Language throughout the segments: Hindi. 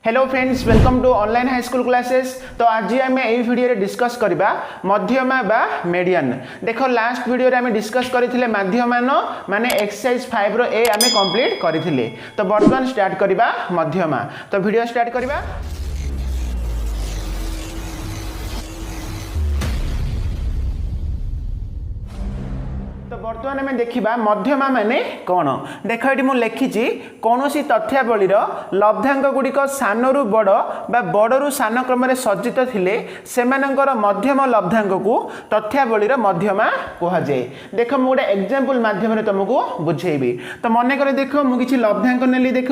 Hello friends, welcome to online high school classes. तो आज आम ये वीडियो रे डिस्कस करबा मध्यमा बा मीडियन। देखो लास्ट वीडियो रे आम डिस्कस करथिले मध्यमान माने एक्सरसाइज 5 रो ए आम कंप्लीट करथिले। तो वर्तमान स्टार्ट करबा मध्यमा। तो वीडियो स्टार्ट करबा। तो बर्तमान आम देखा मध्यमा माने कौन। देख ये मुझे लिखी कौन सी तथ्यावली लब्धांक गुड़िक सानू बड़ बा बड़ू सान क्रम सज्जित थिले सेमानंकर मध्यम लब्धांक को तथ्यावली मध्यमा कहुए। देख मुझे गोटे एग्जांपल माध्यम तुमको बुझेबी। तो मन कर देख मुझे लब्धांक नेली देख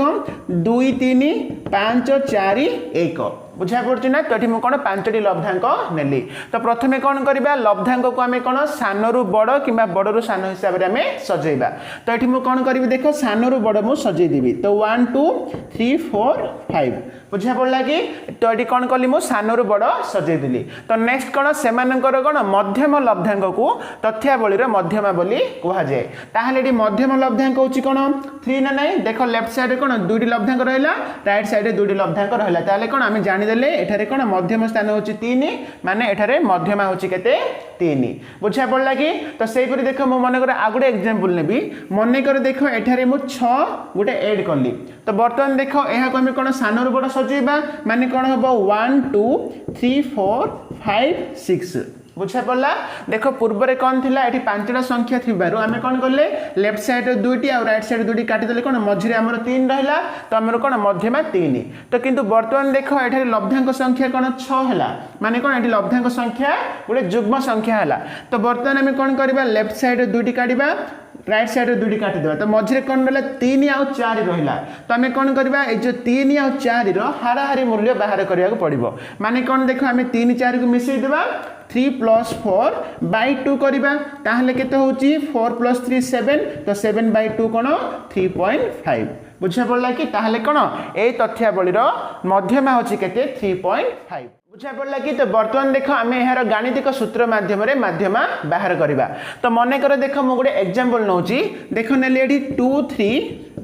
2 3 5 4 1 बुझा पड़े ना। तो ये कौन 5टी लब्धांक नेली। तो प्रथमे कौन करवा लब्धांक को आम कौन सानू बड़ कि बड़ू सान हिसाब से आम सजेबा। तो ये कौन करी देख सानू बड़ मुझे सजेदेवी। तो 1 2 3 4 5 बुझा पड़ा कि। तो ये कौन कली मुझे सानू बड़ सजेदेली। तो नेक्स्ट कौन से कौन मध्यम लब्धांक को तथ्यावली मध्यमा बोली कहुए। ताहले ये मध्यम लब्धांक होची कौन 3 ना नहीं। देख लेफ्ट साइड कौन 2टी लब्धांक रहा, राइट साइड 2टी लब्धांक रहा। ताहले कौन आम जानीदेले एठारे कौन मध्यम स्थान होची 3 माने एठारे मध्यमा होची केते 3 बुझा पड़ा कि। तो सेपरी देख मु मन कर आ गोटे एग्जांपल नेबी। मन कर देख एठारे मु 6 गोटे ऐड कली। तो बर्तमान देख यहाँ आम कौन सानू बड़ सजेबा माने कौन हम 1 2 3 4 5 6 बुझा पड़ा। देख पूर्व में कौन थिला एठी 5टा संख्या थिबारु आमे कौन करले लेफ्ट साइड 2टी और राइट साइड 2टी काटिदेले कौन मझिरे आमर 3 रहिला। तो आमर कौन मध्यमा 3। तो किंतु वर्तमान देख एठी लब्धांक संख्या कौन 6 हैला माने कौन एठी लब्धांक संख्या गोटे जुग्म संख्या हैला। तो वर्तमान आमे कौन करबा लेफ्ट साइड 2टी काटिबा, राइट साइड 2टी काटिदेबा। तो मझिरे कौन रहा 3 और 4 रहा। तो आम कौन करवा जो 3 और 4 हाराहारी मूल्य बाहर करने पड़ो। माने कौन देख आम 3 4 को मिसईदेवा 3 + 4 / 2 करवा। ताहले केते होची 4 + 3 7। तो 7 / 2 कौन 3.5 बुझा पड़ा कि। ताहले कौन ए तथ्यावली मध्यमा होची केते 3.5 बुझा पड़ा कि। तो बर्तमान देख आम यार गाणितिक सूत्र माध्यम मध्यमा बाहर करवा। तो मन कर देख मु गोटे एग्जांपल नौ देख नेली 2 3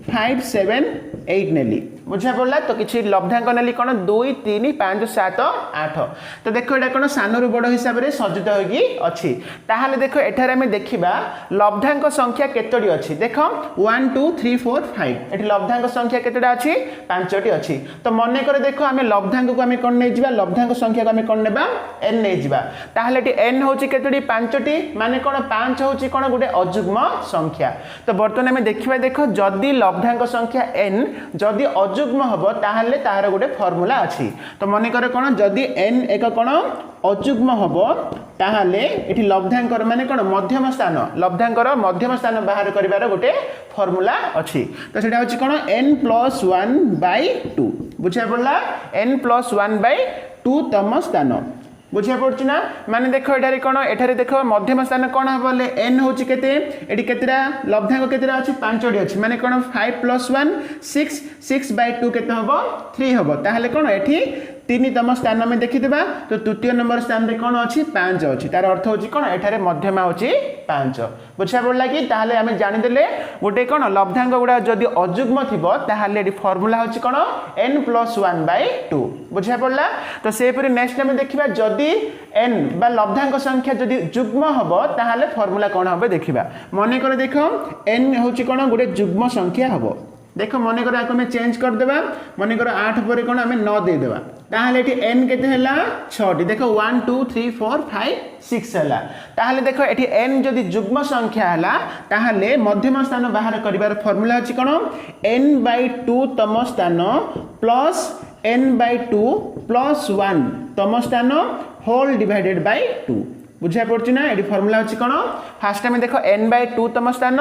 5 7 8 नेली बुझा पड़ा। तो किसी लब्धांक नेली कौन 2 3 5 7 8। तो देख ये कौन सानू बड़ हिसाब से सज्जित होगी अच्छी। ताहले देख एठारे आम देखा लब्धांक संख्या केतोटी अच्छी। देख 1 2 3 4 5 एठी लब्धांक संख्या केतोटा अच्छी 5टी अच्छी। तो मन कर देख आम लब्धांक को आम कौन नहीं जा लब्धांक संख्या को आम कौन नेबा n नहीं जा। ताहले एठी n होची केतोटी 5टी माने कौन 5 होची कौन गोटे अजुग्म संख्या। तो बर्तमान आम देखा देख जदि लब्धांक संख्या n जदि अजुग्म हम ताहले तार गोटे फर्मूला अच्छी। तो मन कर कौन जदि n एक कौन अजुग्म हम ताहले एठी लब्धांकर माने कौन मध्यम स्थान लब्धांकर मध्यम स्थान बाहर करिवार गोटे फर्मूला अच्छी। तो सेटा होची कौन n + 1/2 बुझा पड़ा। n + 1/2 तम स्थान बुझा पड़छ ना। माने देख एठारे कौन एठारे देख मध्यम स्थान कौन हम बोले n होची केते एठी केतेरा लब्धांक केतेरा अछि 5टी अछि। माने कौन 5 + 1 6 6/2 केते हबो 3 हबो। ताहले कौन एठी 3तम स्थान में देखिदेबा। तो तृतीय नंबर स्थान में कौन अच्छी 5 अच्छी। तार अर्थ होची कौन एठारे मध्यमा होची 5 बुझा पड़ा कि। ताहले आमे जानिदेले गोटे कौन लब्धांक गुडा जदि अजुग्म थिबो ताहले एठी फर्मूला होची कौन n + 1/2 बुझा पड़ा। तो सेपरि नेक्स्ट आमे देखिबा जदि n बा लब्धांक संख्या जदि जुग्म हबो ताहले फर्मूला कौन हबो देखिबा। मन कर देख n होची कौन गोटे जुग्म संख्या हबो। देख मन कर आको में चेंज कर देबा। मन कर 8 पर कौन आमे 9 दे देबा। ताहले एठी n केते हैला 6टी। देख 1 2 3 4 5 6 हैला। ताहले देख एठी n जदि जुग्म संख्या हैला ताहले मध्यम स्थान बाहर करिवार फर्मूला अछि कोन n/2 तम स्थान प्लस n/2 + 1 तम स्थान होल डिवाइडेड बाय 2 बुझा पड़छ ना। एडी फर्मूला अछि कोन फास्ट टाइम देख n/2 तम स्थान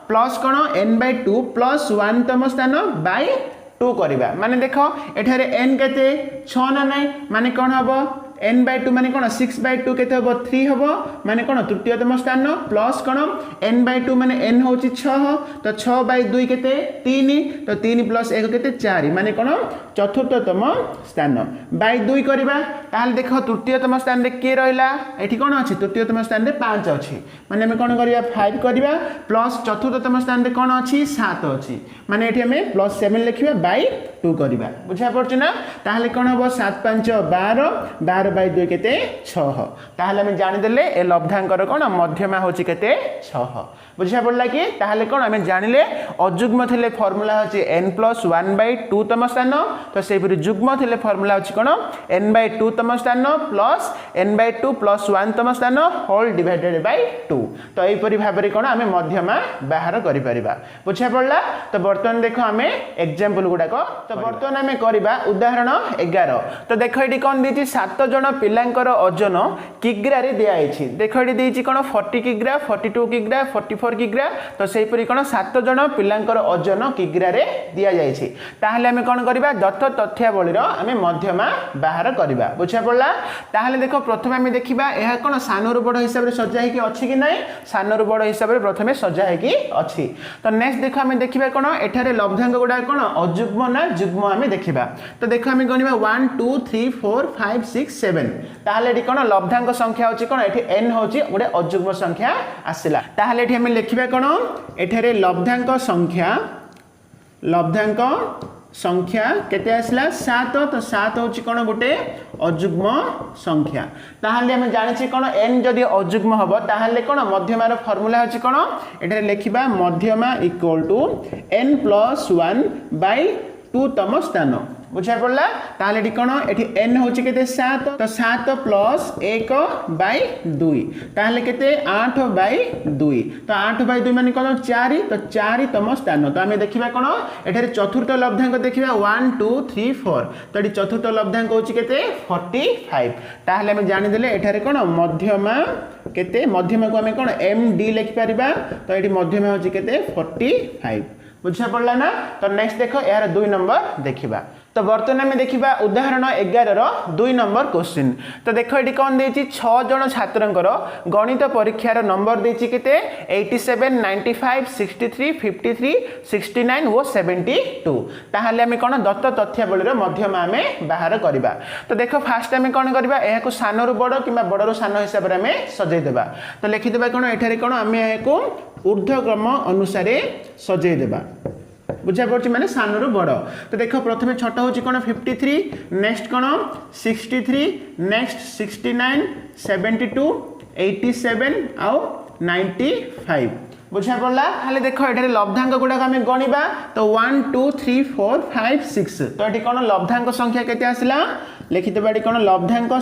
प्लस कोन n/2 + 1 तम स्थान बाय 2 करबा। माने देख एठारे n केते 6 ना नहीं माने कोन हबो n/2 माने कोन 6/2 केते हबो 3 हबो माने कोन तृतीयतम स्थान प्लस कोन n/2 माने n होची 6 तो 6/2 केते 3 तो 3 प्लस 1 केते 4 माने कोन चतुर्थतम स्थान बाय 2 करबा ताहाल देखो तृतीयतम स्थान रे के रहला एठी कोन अछि तृतीयतम स्थान रे 5 अछि माने हम कोन करबा 5 करबा प्लस चतुर्थतम स्थान रे कोन अछि 7 अछि माने एठी हम +7 लिखिबा बाय 2 करबा बुझा पड़छ ना ताहाले कोन हबो 7 5 12 12/2 केते 6 ताहाले हम जानि देले ए लब्धांकर कोन मध्यमा होची केते 6 बुझा पड़ला कि ताहाले कोन हम जानिले अजुग्म थिले फार्मूला होची n+1/2 तम स्थान तो से फिर जुग्म थिले फार्मूला होची कोन n/2 तम स्थान प्लस n/2 + 1 तम स्थान होल डिवाइडेड बाय 2 तो एई परि भाबरे कोन हम मध्यमा बाहर करि परिबा बुझा पड़ला तो बर्तन देखो हम एग्जांपल गुडा को तो बर्तन हम करबा उदाहरण 11 तो देखो एडी कोन देछि 7 जण पिलांकर ओजन किग्रा रे दिया आइछि देखो एडी देछि कोन 40 किग्रा 42 किग्रा 44 किग्रा तो सेहि परि कोन 7 जण पिलांकर ओजन किग्रा रे दिया जाइछि ताहाले हम कोन करबा दत्त तथ्यावलीर हम मध्यमा बाहर करबा बुझा पड़ला ताहाले देखो प्रथमे हम देखिबा एहा कोन सानोर बड़ हिसाब रे सजा है कि अछि कि नै सानोर बड़ हिसाब रे प्रथमे सजा है कि अछि तो नेक्स्ट देखो हम देखिबा कोन एठारे लब्धांक गुडा कोन अजुग्म ना जुग्म हम देखिबा तो देखो हम गनिबा 1 2 3 4 5 6 7 ताहाले एठी कोन लब्धांक संख्या होची कोन एठी n होची गुडे अजुग्म संख्या आसिला ताहाले एठी हम लिखिबा कोन एठारे लब्धांक संख्या केते आसला 7 तो 7 होची कोन गुटे अजुग्म संख्या ताहाले हम जानिछि कोन n जदि अजुग्म हबो ताहाले कोन मध्यमार फार्मूला होची कोन एठारे लिखिबा मध्यमा = n+1/2 तम स्थान बुझा पड़ला ताहाले एठी कोन एठी n होची केते 7 तो 7 + 1/2 ताहाले केते 8/2 तो 8/2 माने कोन 4 तो 4 तम स्थान तो हमें देखिबा कोन एठारे चतुर्थ लब्धांक देखिबा 1 2 3 4 तो एठी चतुर्थ लब्धांक होची केते 45 ताहाले हम जानि देले एठारे कोन मध्यमा केते मध्यमा को हमें कोन md लिखि परिबा तो एठी मध्यमा होची केते 45 बुझा पड़ला ना तो नेक्स्ट देखो यार 2 नंबर देखिबा तो बर्तमान में देखिबा उदाहरण 11 रो 2 नंबर क्वेश्चन तो देखो एटी कोन देछि 6 जण छात्रंकर गणित परीक्षार नंबर देछि केते 87 95 63 53 69 और 72 ताहाले हम कोन दत्त तथ्यावलीर मध्यमा हमें बाहर करबा तो देखो फास्ट हम कोन करबा एहा को सानरु बड़ किबा बड़रु सान हिसाब रे हमें सजै देबा तो लिखि देबा कोन एठारे कोन हम एहा को ऊर्ध्वक्रम अनुसार सजै देबा बुझा पड़छ माने सानरु बड़ तो देखो प्रथमे छोटा होची कोन 53 नेक्स्ट कोन 63 नेक्स्ट 69 72 87 आ 95 बुझा पड़ला हाले देखो एठारे लब्धांक गुडा हम गणिबा तो 1 2 3 4 5 6 तो एठी कोन लब्धांक संख्या केते आसिला लिखि देबा एठी कोन लब्धांक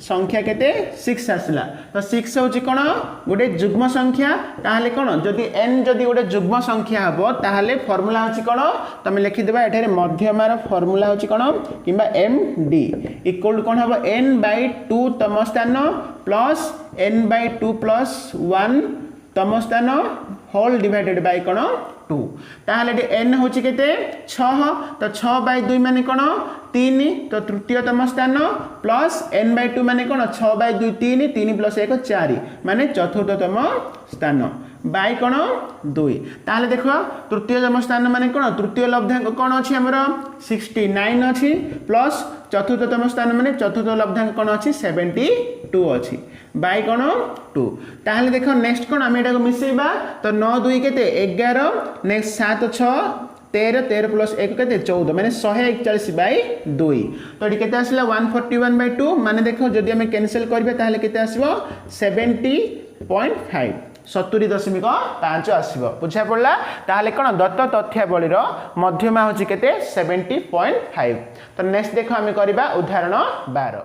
संख्या केते 6 आसला तो 6 होची कोन गोटे जुग्म संख्या ताहाले कोन जदी n जदी गोटे जुग्म संख्या हबो ताहाले फार्मूला होची कोन तमे लिखि देबा एठारे मध्यमार फार्मूला होची कोन किबा md इक्वल कोन हबो n/2 तम स्थान प्लस n/2 + 1 तम स्थान होल डिवाइडेड बाय कोन 2 ताहाले n होची केते 6 तो 6/2 माने कोन 3 तो तृतीयतम स्थान प्लस n/2 माने कोन 6/2 3 3 + 1 4 माने चतुर्थतम स्थान बाय कोन 2 ताहाले देखो तृतीयतम स्थान माने कोन तृतीय लब्धांक कोन अछि हमर 69 अछि प्लस चतुर्थतम स्थान माने चतुर्थ लब्धांक कोन अछि 72 अछि बाय कोन 2 ताहाले देखो नेक्स्ट कोन हम एटा को मिसेबा तो 9 2 केते 11 नेक्स्ट 7 6 13 13 + 1 केते 14 माने 141/2 तो एटी केते आसला 141/2 माने देखो जदि हम कैंसिल करबे ताहाले केते आसीबो 70.5 70.5 आसीबो बुझा पड़ला ताहाले कोन दत्त तथ्यावलीर मध्यमा होची केते 70.5 तो नेक्स्ट देखो हम करबा उदाहरण 12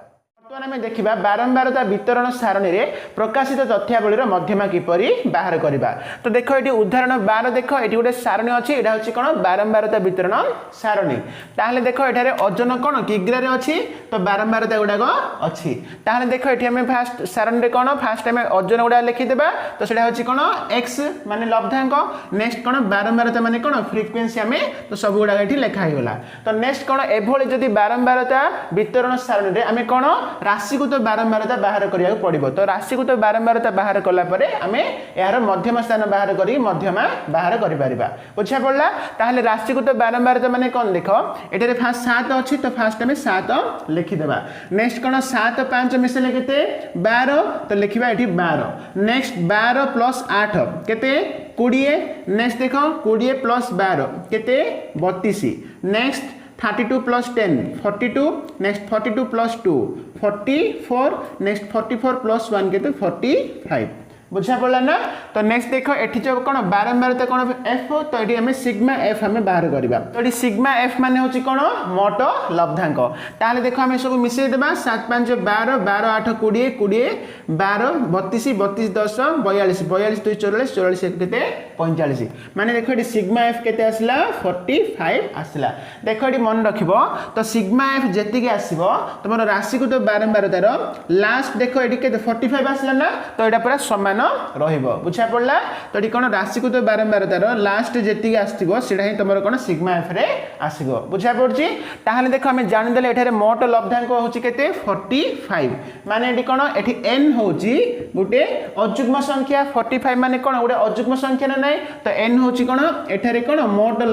बर्तमान आम देखा बारंबारता वितरण सारणी रे प्रकाशित तथ्यावलीर मध्यमा किपरि बाहर करबा। तो देख ये उदाहरण 12 देख ये गोटे सारणी अच्छी यहाँ हूँ कौन बारंबारता वितरण सारणी। ताहले देख एठारे ओजन कौन किग्रा रे अच्छी तो बारंबारता गुड़ाक अच्छी। ताहले देख ये आम फास्ट सारणी रे कौन फास्ट आम ओजन गुड़ा लिखिदेबा तो सेटा हूँ कौन एक्स माने लब्धांक नेक्स्ट कौन बारंबारता माने कौन फ्रिक्वेन्सी आम तो सब गुड़ाक ये लिखाईगला। तो नेक्स्ट कौन एभली जदि बारंबारता वितरण सारणी रे आम कौन राशि को तो बारंबारता बाहर करिया पड़िबो। तो राशि को तो बारंबारता बाहर कला परे आमे यार मध्यम स्थान बाहर करी मध्यमा बाहर करि परिबा। बुझा पड़ला। ताहले राशि को तो बारंबारता माने कोन देखो एटारे फास्ट 7 अछि तो फास्ट आमे 7 लिखि देबा। नेक्स्ट कोन 7 5 मिसले केते 12 तो लिखिबा एठी 12। नेक्स्ट 12 प्लस 8 केते 20। नेक्स्ट देखो 20 प्लस 12 केते 32। Next 32 plus 10 42। Next 42 plus 2 44। Next 44 plus 1 के 45। बुझा पड़ा ना। तो नेक्स्ट देखो एठी जो कौन बारंबारता कौन एफ तो ये आम सिग्मा एफ आम बाहर करवा। तो ये सिग्मा एफ मान हूँ कौन मोट लब्धांक। ताहले देखो आम सब मिसई देबा 7 5 12 12 8 20 20 12 32 32 10 42 42 2 44 44 केते 45 माने देखो ये सिग्मा एफ केते आसला 45 आसला। देखो ये मन रखिबो तो सिग्मा एफ जेतिके आसीबो तुम राशि को तो बारंबारतार लास्ट देखो ये केते 45 आसला ना तो एटा पूरा समान रहिबो। बुझा पड़ला। तो ये कौन राशि को तो बारंबारतार लास्ट जेतिके आसथिबो सेटा ही तुमर कौन सिग्मा एफ रे आसीबो। बुझा पड़छि। ताहले देखो आमे जानि देले एठारे मोट लब्धांक होछि केते 45 माने एठी कौन एठी n होछि गुटे अजुग्म संख्या 45 माने कौन गुटे अजुग्म संख्या ना नाही तो n होछि कौन एठारे कौन मोट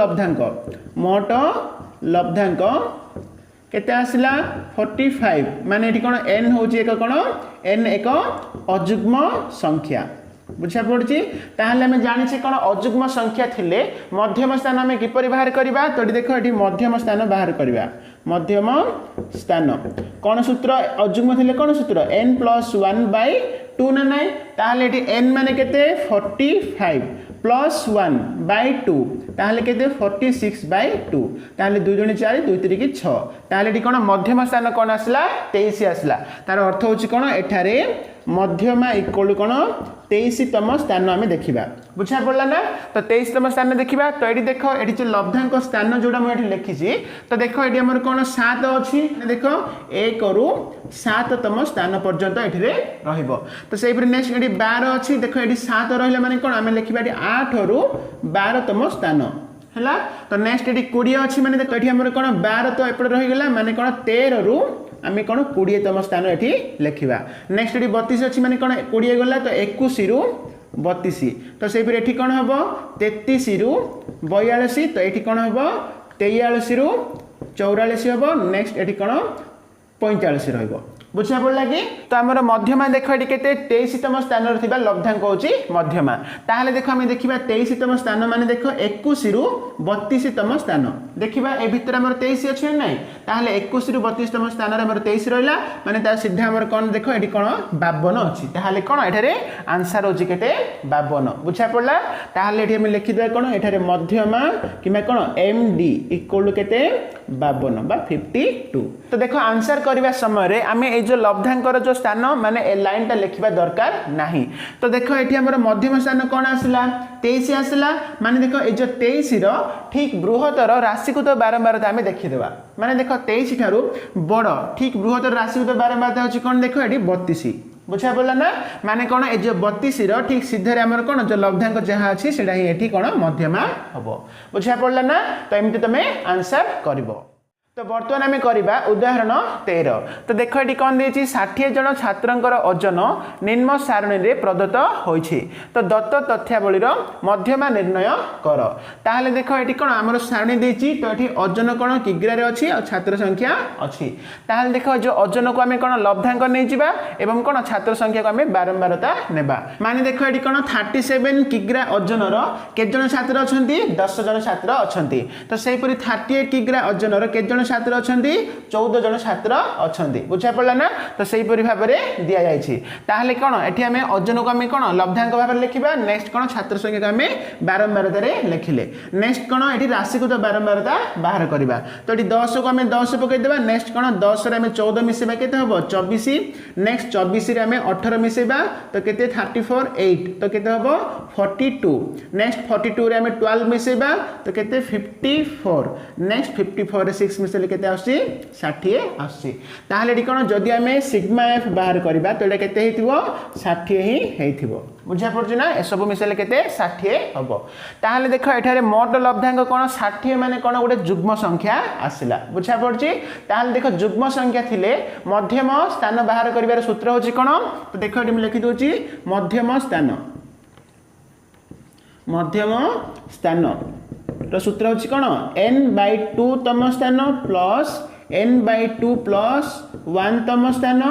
लब्धांक केते आसला 45 माने एठी कौन n होछि एक कौन n एक अजुग्म संख्या। बुझा पड़छि। ताहले हमें जानिछे कौन अजुग्म संख्या थिले मध्यम स्थान हमें किपरि बाहर करबा। तो देखो एठी मध्यम स्थान बाहर करबा। मध्यम स्थान कौन सूत्र अजुग्म थिले कौन सूत्र n + 1/2 ना नाही। ताहले एठी n माने केते 45 प्लस 1/2 ताहले केते 46/2 ताहले 2 2 4 2 3 6 ताहले एठी कोन मध्यम स्थान कोन आसला 23 आसला। तार अर्थ होची कोन एठारे मध्यमा इक्वल कोन 23तम स्थान आमे देखिबा। बुझा पड़ला ना। तो 23तम स्थान देखिबा। तो एठी देखो एठी जे लब्धांक स्थान जोडा म एठी लिखिछि तो देखो एठी हमर कोन 7 अछि देखो 1 रु 7तम स्थान पर्यंत एठी रे रहिबो। तो सेहि पर नेक्स्ट एठी 12 अछि देखो एठी 7 रहिला माने कोन आमे लिखिबा एठी 8 रु 12तम स्थान हैला। तो नेक्स्ट एठी 20 अछि माने देखो एठी हमर कोन 12 तो एपड रहि गेला माने कोन 13 रु आमे कोन 20तम स्थान एठी लिखिबा। नेक्स्ट एठी 32 अछि माने कोन 20 गला तो 21 रु 32 तो सेहि पर एठी कोन हबो 33 रु 42 तो एठी कोन हबो 43 रु 44 हबो। नेक्स्ट एठी कोन 45 रहइबो। बुझा पड़ला कि। तो आमर मध्यमा देखो ये केते 23तम स्थान रे थिबा लब्धांक होची मध्यमा। ताहले देखो आमे देखिबा 23तम स्थान माने देखो 21 रु 32तम स्थान देखिबा ए भितर हमर 23 अछि नै ताहले 21 रु 32तम स्थान रे हमर 23 रहला माने ता सीधा हमर कोन देखो एठी कोन 52 अछि। ताहले कोन एठारे आंसर होची केते 52। बुझा पड़ला। ताहले एठी हम लिखि दे कोन एठारे मध्यमा किमा कोन md इक्वल केते 52 बा 52। तो देखो आंसर करबा समय रे आमे जो लब्धांकर जो स्थान माने ए लाइन टा लिखिबा दरकार नाही। तो देखो एठी हमर मध्यम स्थान कोन आसला 23 आसला माने देखो ए जो 23 रो ठीक बृहत्तर राशि को तो बारंबारता हमें देखि देबा माने देखो 23 ठारू बड़ ठीक बृहत्तर राशि को तो बारंबारता होची कोन देखो एठी 32। बुझा पड़ला ना। माने कोन ए जो 32 रो ठीक सीधे रे हमर कोन जो लब्धांक जहा अछि सेडा ही एठी कोन मध्यमा हबो। बुझा पड़ला ना। तो एमती तमे आंसर करबो। तो बर्तमान आम करवा उदाहरण 13। तो देख ये कौन दे 60 जन छात्रंकर ओजन निम्न सारणी रे प्रदत्त होइछि। तो दत्त तथ्यावलीर मध्यमा निर्णय कर। ताहले देख ये कौन आमर सारणी देछि तो ये ओजन कौन किग्रा रे अछि और छात्र संख्या अछि। ताहले देख जो ओजन को आम कौन लब्धांक नहीं जिबा एवं कौन छात्र संख्या को आम बारंबारता नेबा माने देख ये कौन 37 किग्रा ओजनर केत जन छात्र अछंती 10 जन छात्र अछंती। तो सेहि परि 38 किग्रा ओजनर केत जन छात्र अछंती 14 जन छात्र अछंती बुझा पड़ला ना तो सही परि भाबरे दिया जायछि ताहले कोन एठी हमें ओजन को हमें कोन लब्धांक भाबरे लिखिबा नेक्स्ट कोन छात्र संख्या को हमें बारंबारता रे लिखिले नेक्स्ट कोन एठी राशि को तो बारंबारता बाहर करबा तो एठी 10 को हमें 10 पकई देबा नेक्स्ट कोन 10 रे हमें 14 मिसेबा केते हबो 24 नेक्स्ट 24 रे हमें 18 मिसेबा तो केते 34 8 तो केते हबो 42 नेक्स्ट 42 रे हमें 12 मिसेबा तो केते 54 नेक्स्ट 54 रे 6 मिसेले केते आसी 60 आसी ताहले एठी कोन जदी हमें सिग्मा एफ बाहर करबा तो एटा केते हेतिबो 60 ही हेतिबो बुझा पड़छ ना ए सब मिसेले केते 60 हबो ताहले देखो एठारे मोट लब्धांक कोन 60 माने कोन गोटे जुग्म संख्या आसिला बुझा पड़छि ताहले देखो जुग्म संख्या थिले मध्यम स्थान बाहर करिवार सूत्र होछि कोन तो देखो एठी लिखि दोछि मध्यम स्थान तो सूत्र होछि कोन n/2 तम स्थान प्लस n/2 प्लस 1 तम स्थान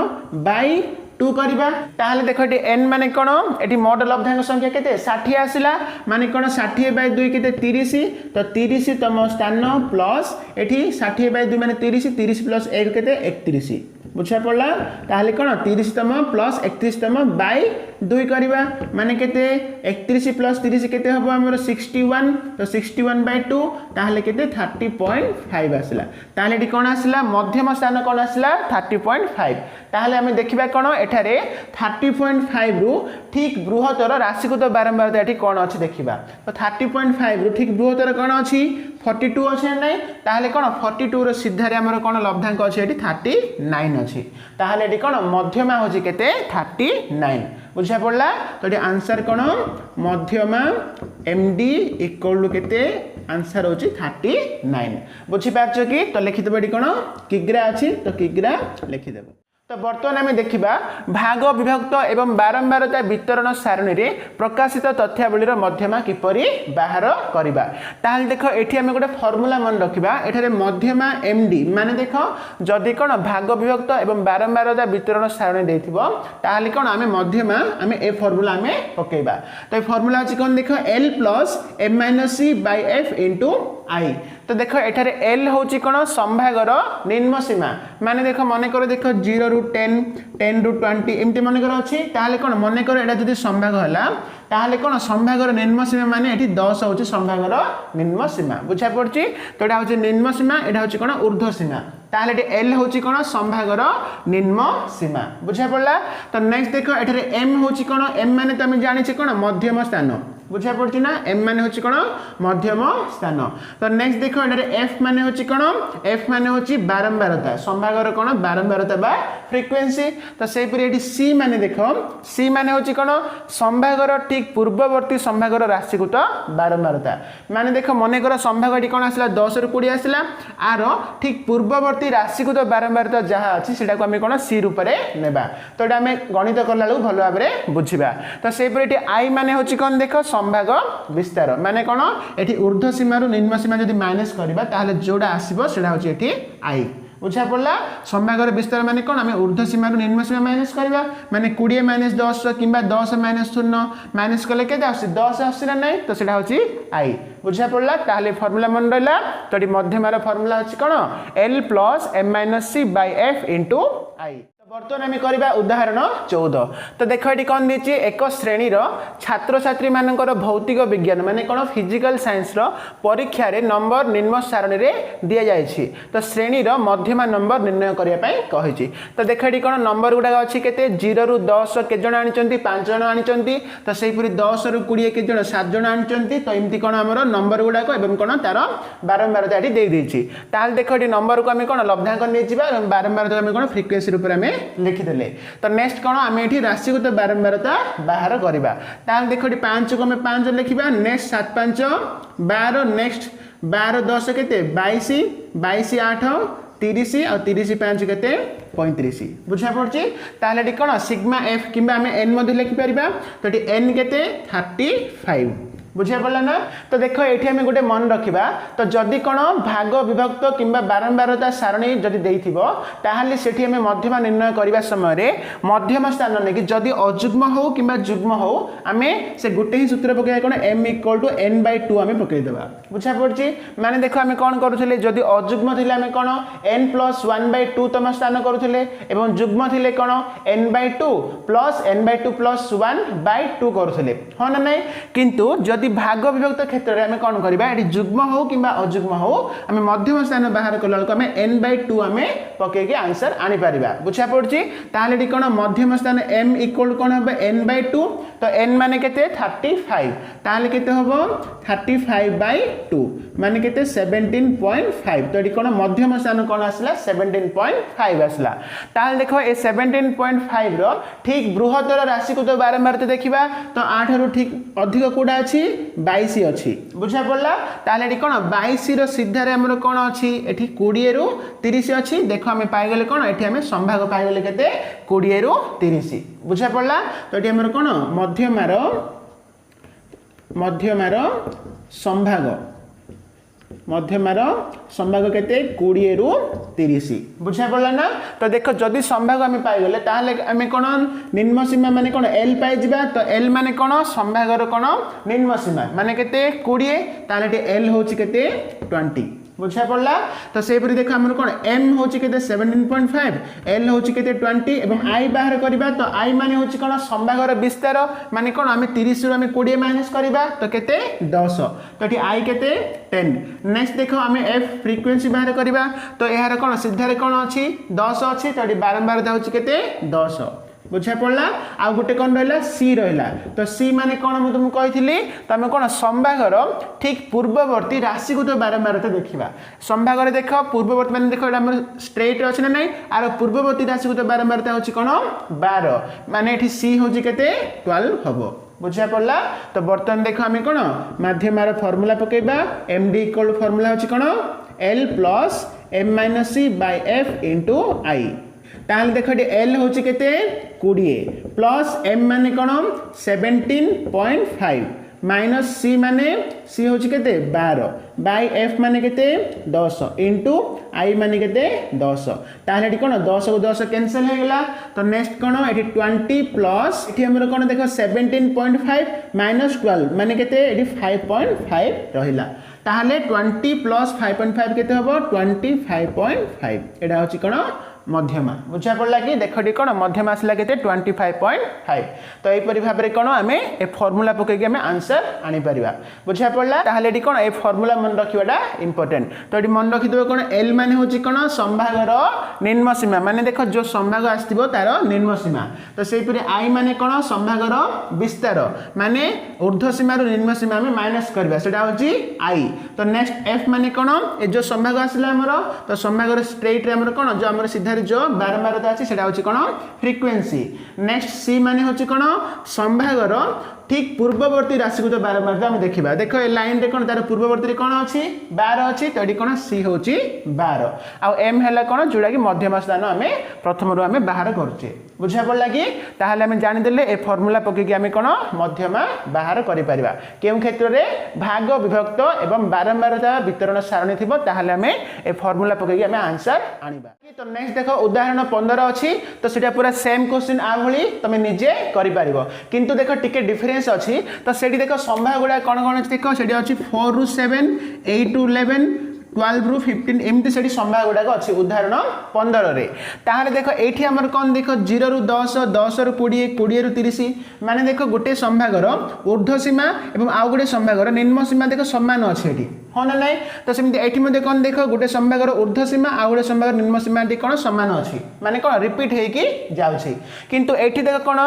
बाय 2 करिबा ताहले देखो एटी n माने कोन एटी मोट लब्धांक संख्या केते 60 आसिला माने कोन 60/2 केते 30 तो 30 तम स्थान प्लस एटी 60/2 माने 30 30 प्लस 1 केते 31 बुझा पड़ला ताहले कोन 30 तम प्लस 31 तम बाय 2 करिबा माने केते 31 प्लस 30 केते हबो हमर 61 तो 61/2 ताहले केते 30.5 आसिला ताहले एटी कोन आसिला मध्यम स्थान कोन आसिला 30.5 ताहले हमें देखिबा कोन एठारे 30.5 रु ठीक बृहत्तर राशि को तो बारंबार एठी कोन अछि देखिबा तो 30.5 रु ठीक बृहत्तर कोन अछि 42 अछि नै ताहले कोन 42 रो सीधा रे हमर कोन लब्धांक अछि एठी 39 अछि ताहले एठी कोन मध्यमा होछि केते 39 बुझा पड़ला तो एठी आंसर कोन मध्यमा एमडी इक्वल टू केते आंसर होछि 39 बुझि पाछो कि तो लिखि देबो एठी कोन किग्रा अछि तो किग्रा लिखि देबो तो बर्तमान आम देखा भाग विभक्त एवं बारंबारता वितरण सारणी रे प्रकाशित तथ्यावलीर मध्यमा किपरि बाहर करबा ताल देखो एठी आम गोटे फॉर्मूला मन रखिबा एठारे मध्यमा एमडी माने देखो जदि कोन भाग विभक्त एवं बारंबारता वितरण सारणी देथिबो ताल कोन आम मध्यमा आम ए फॉर्मूला आम पकेबा तो फॉर्मूला अछि कोन देखो l plus m - c by f into i तो देखो एठारे l होची कोन संभागर निम्न सीमा माने देखो मने कर देखो 0 रु 10 10 रु 20 एमती मने कर अछि ताले कोन मने कर एटा जदी संभाग हला ताले कोन संभागर निम्न सीमा माने एठी 10 होची संभागर निम्न सीमा बुझा पड़छि तो एटा होची निम्न सीमा एटा होची कोन ऊर्ध्व सीमा ताले एटी l होची कोन संभागर निम्न सीमा बुझा पड़ला तो नेक्स्ट देखो एठारे m होची कोन m माने तमे जानि छी कोन मध्यम स्थान बुझा पड़छि ना m माने होची कोन मध्यम स्थान तो नेक्स्ट देखो एटारे f माने होची कोन f माने होची बारंबारता संभागर कोन बारंबारता बा फ्रीक्वेंसी तो सेही परि एटी c माने देखो c माने होची कोन संभागर ठीक पूर्ववर्ती संभागर राशि को तो बारंबारता माने देखो मने कर संभाग एटी कोन आसला 10 रु 20 आसला आरो ठीक पूर्ववर्ती राशि को तो बारंबारता जहा अछि सेटा को हमें कोन c रूप रे नेबा तो एटा हमें गणित करला लु भलो भाबरे बुझिबा तो सेही परि एटी i माने होची कोन देखो संभाग विस्तार माने कोन एटी ऊर्ध्व सीमा रु निम्न सीमा जदी माइनस करबा ताहले जोडा आसीबो सेडा होची एटी i बुझा पड़ला संभागर विस्तार माने कोन हमें ऊर्ध्व सीमा रु निम्न सीमा माइनस करबा माने 20 - 10 किबा 10 - 0 माइनस करले केते आसी 10 आसी ना नै तो सेडा होची i बुझा पड़ला ताहले फार्मूला मन रहला तो एटी मध्यमार फार्मूला होची कोन l + m - c by f into i बर्तमान आम करबा उदाहरण 14 तो देखो ये कौन दीची एक श्रेणी छात्र छात्री मानकर भौतिक विज्ञान माने कौन फिजिकल साइंस परीक्षा रे नंबर निम्न सारणी रे दिया जायछि तो श्रेणी मध्यमा नंबर निर्णय करिया पई कहिछि तो देखो ये कौन नंबर गुडा अछि केते 0 रु 10 के जण आनिचंती 5 जण आनिचंती तो सेही पुरी 10 रु 20 के जण 7 जण आनिचंती तो एमती कौन हमर नंबर गुडा को एवं कौन तार बारंबारता एठी दे देछि ताल देखो ये नंबर को हम कौन लब्धांक नै जिबा एवं बारंबारता हम कौन फ्रीक्वेंसी रूप में लिखिदेले तो नेक्स्ट कौन आम ये राशि को तो बारंबारता बाहर करवा ताल देखो 5 को आम 5 लिखा नेक्स्ट 7 5 12 नेक्स्ट 12 10 के 22 22 8 30 और 30 5 के 35 बुझा पड़े ताले कौन सिग्मा एफ कि एन लिखिपर तो एन के 35 बुझे पड़ला ना। तो देख ये आम गोटे मन रखा तो जदि कौन भाग विभक्त कि बारंबारता सारणी जदि देथिबो ताहले सेठी आम मध्यमा निर्णय करबा समय मध्यम स्थान नहीं कि जदि अजुग्म हो कि जुग्म हो आम से गोटे ही सूत्र पकड़ कौन m = n/2 आम पकईदेवा बुझा पड़ी माने देख आम कौन करूँ जदि अजुग्म थे आम कौन n+1/2 तम स्थान करूँ एवं जुग्म थे कौन n/2 + n/2 + 1/2 करूँ हाँ ना नहीं किंतु जदि भाग विभक्त क्षेत्र में आम कौन करवा ये जुग्म हो कि अजुग्म हो आम मध्यम स्थान बाहर कला आम n/2 आम पकईकि आंसर आनीपर बुझा पड़ी ताहले कौन मध्यम स्थान m = कौन हम n/2 तो n माने केते 35 ताहले केते होबो 35/2 माने केते 17.5 तो ये कौन मध्यम स्थान कौन आसला 17.5 आसला ताहले देखो ए 17.5 रो ठीक बृहत्तर राशि को तो बारंबार देखा तो 8 रु ठीक अधिक कोड़ा अच्छी 22 अच्छी बुझा पड़ला ताहले ये कौन 22 रो सीधारे हमर कौन अच्छी एठी 20 रु 30 अच्छी देखो आम पाइगले कौन एठी आम संभाग पाइगले केते 20 रु 30 बुझा पड़ला तो ये हमर कौन मध्यमार संभाग केते 20 रु 30 बुझा पड़ला ना। तो देख जदि संभाग आम पाइगले ताहले आम कौन निम्न सीमा माने कौन एल पाइबा तो एल माने कौन संभागर कौन निम्न सीमा माने केते 20 ताहले एल होची केते 20 बुझा पड़ला। तो सेपरी देख आम कौन m होची केते 17.5 l होची केते 20 एवं i बाहर करबा तो i माने होची कौन संभागर विस्तार माने कौन आम 30 रु आम 20 माइनस करबा तो केते 10 तो ये i केते 10 नेक्स्ट देखो आम f फ्रीक्वेंसी बाहर करबा तो यार कौन सीधारे कौन अच्छी 10 अच्छी तो ये बारंबार होची केते 10 बुझा पड़ला आ गोटे कौन रहा सी रहा तो सी माने कौन मुझे तुमको कही तुम कौन संभागर ठीक पूर्ववर्ती राशि को तो बारंबार देखा संभागर देख पूर्ववर्ती मैंने देख स्ट्रेट अच्छे ना नहीं आर पूर्ववर्ती राशि को तो बारंबार हो कौन 12 माने ये सी हूँ के 12 हम बुझा पड़ला। तो बर्तमान देख आम कौन माध्यमार फर्मूला पकेबा md = फर्मूला होची कौन l + m - c/f * i ताल देख एल हूँ केते 20 प्लस m माने कौन 17.5 माइनस सी माने सी हूँ केते 12 बाय एफ माने केते 10 इंटू आई माने केते 10 ताहले एटी कौन 10 को 10 कैंसिल हो गला तो नेक्स्ट कौन एटी 20 प्लस एटी हमर कौन देखो 17.5 माइनस 12 माने केते एटी 5.5 रहिला ताहले 20 प्लस 5.5 केते हबो 25.5 एटा होची कौन मध्यमा बुझा पड़ला कि देख कौन मध्यमा आसला के 25.5 तो यहीपरि भाव में कौन आम ए फर्मूला पकईकि आम आंसर आनीपर बुझा पड़ला ताहले कौन ए फर्मूला मन रखा इंपोर्टेंट तो ये मन रखिद कौन एल माने होची कौन संभागर निम्न सीमा माने देख जो संभाग आसो तार निम्न सीमा तो सेपरि आई माने कौन संभागर विस्तार माने ऊर्ध्व सीमार निम्न सीमा आम माइनस करवा सेटा होची आई तो नेक्स्ट एफ माने कौन ए जो संभाग आसला आमर तो संभागर स्ट्रेट रे कौन जो आम सीधा जो बारंबारता अच्छी से कौन फ्रिक्वेन्सी नेक्स्ट सी माने होची कौन संभागर ठीक पूर्ववर्ती राशि को तो बारंबारता आम देखा देख ए लाइन रे कौन तार पूर्ववर्ती कौन अच्छी 12 अच्छी तो ये कौन सी हूँ 12 आउ एम है कौन जोड़ा कि मध्यम स्थान आम प्रथम रू आम बाहर करुचे बुझा पड़ला कि ताहले आम जानीदे ए फर्मूला पकईकि आम कौन मध्यमा बाहर करें केउं क्षेत्र में भाग विभक्त एवं बारंबारता वितरण सारणी थी ताहले आम ए फर्मूला पकईकि आम आंसर आनिबा तो नेक्स्ट देख उदाहरण 15 अच्छी तो सीटा पूरा सेम क्वेश्चन आ भली तुम निजे कर किंतु देख टिके डिफरेंस अच्छी तो सेठी देख संभाग गुड़ा कौन कौन अच्छी देख से अच्छी 4 ରୁ 7 8 ରୁ 11 12 ରୁ 15 एमती से संभाग गुड़ाक अच्छी उदाहरण 15 रे ताहले देख एठी हमर कौन देख 0 ରୁ 10 10 ରୁ 20 20 ରୁ 30 माने देख गोटे संभागर ऊर्ध्व सीमा एवं आउ गोटे संभागर निम्न सीमा देख समान अच्छे एठी हाँ ना नहीं तो सेमती एठी मध्ये कौन देख गोटे संभागर ऊर्ध्व सीमा आउ गोटे संभागर निम्न सीमा कौन समान अच्छी माने कौन रिपीट होइकी जाउछि किंतु एठी देख कौन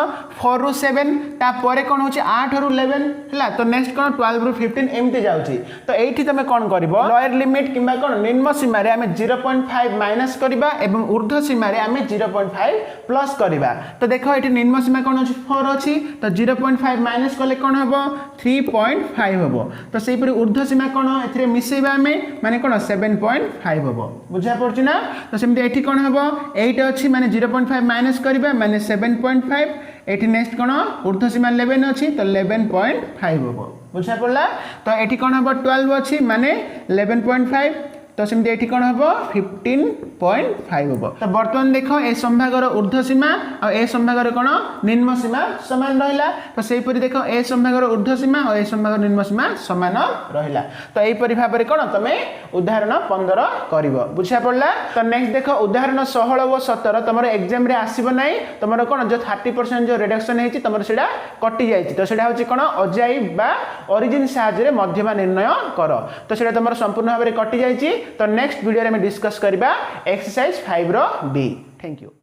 4 ରୁ 7 तापर कौन होछि 8 ରୁ 11 हला तो नेक्स्ट कौन 12 ରୁ 15 एमती जाउछि तो एठी तमे कौन करबो लोअर लिमिट किंबा कौन निम्न सीमा रे आमे 0.5 माइनस करबा एवं ऊर्ध्व सीमा रे आमे 0.5 प्लस करबा तो देखो एठी निम्न सीमा कौन होछि 4 अछि तो 0.5 माइनस कले कौन हबो 3.5 हबो तो सेहि परि ऊर्ध्व सीमा कौन एथिरे मिसेबा आमे माने कौन 7.5 हबो बुझा पड़छि ना तो सेमति एठी कौन हबो 8 अछि माने 0.5 माइनस करबा माने 7.5 एठी नेक्स्ट कौन ऊर्ध्व सीमा 11 अछि तो 11.5 हबो बुझा पड़ा। तो ये कौन हम 12 अच्छी माने 11.5 तो सेमती ये कौन हम 15.5 हम। तो बर्तमान देख ए संभागर ऊर्ध्व सीमा और ए संभागर कौन निम्न सीमा सामान रहा। तो सेहीपरि देख ए संभागर ऊर्ध्व सीमा और ए संभागर निम्न सीमा सामान रहा। तो यहीपरि भाव में कौन तुम उदाहरण 15 कर बुझा पड़ा। तो नेक्स्ट देख उदाहरण 16 और 17 तुम एग्जाम रे आसब ना तुम कौन जो 30% जो रिडक्शन है तुम से कटि जाए। तो सेटा हूँ कौन अजाई बा ओरिजिन साहाय्य मध्यमा निर्णय कर। तो सेटा तुम संपूर्ण भाव में कटि जाए। तो नेक्स्ट वीडियो में डिस्कस करबा एक्सरसाइज 5 रो डी। Thank you.